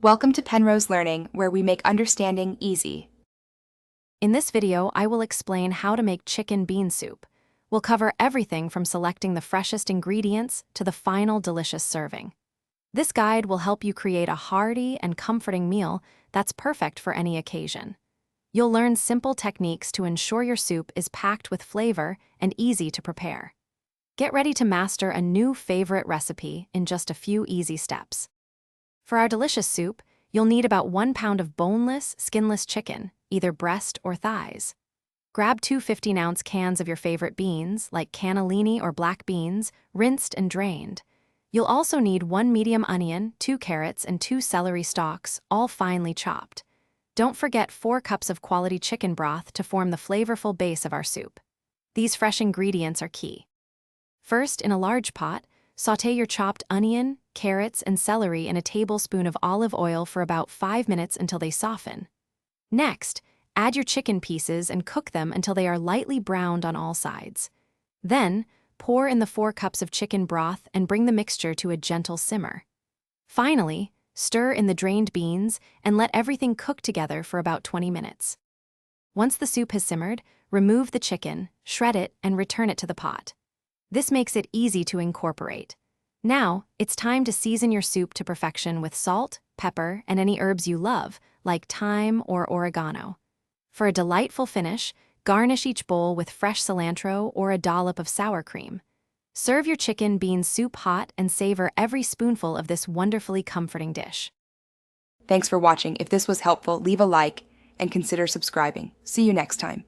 Welcome to Penrose Learning, where we make understanding easy. In this video, I will explain how to make chicken bean soup. We'll cover everything from selecting the freshest ingredients to the final delicious serving. This guide will help you create a hearty and comforting meal that's perfect for any occasion. You'll learn simple techniques to ensure your soup is packed with flavor and easy to prepare. Get ready to master a new favorite recipe in just a few easy steps. For our delicious soup, you'll need about 1 pound of boneless, skinless chicken, either breast or thighs. Grab 2 15-ounce cans of your favorite beans, like cannellini or black beans, rinsed and drained. You'll also need 1 medium onion, 2 carrots, and 2 celery stalks, all finely chopped. Don't forget 4 cups of quality chicken broth to form the flavorful base of our soup. These fresh ingredients are key. First, in a large pot, sauté your chopped onion, carrots, and celery in a tablespoon of olive oil for about 5 minutes until they soften. Next, add your chicken pieces and cook them until they are lightly browned on all sides. Then, pour in the 4 cups of chicken broth and bring the mixture to a gentle simmer. Finally, stir in the drained beans and let everything cook together for about 20 minutes. Once the soup has simmered, remove the chicken, shred it, and return it to the pot. This makes it easy to incorporate. Now, it's time to season your soup to perfection with salt, pepper, and any herbs you love, like thyme or oregano. For a delightful finish, garnish each bowl with fresh cilantro or a dollop of sour cream. Serve your chicken bean soup hot and savor every spoonful of this wonderfully comforting dish. Thanks for watching. If this was helpful, leave a like and consider subscribing. See you next time.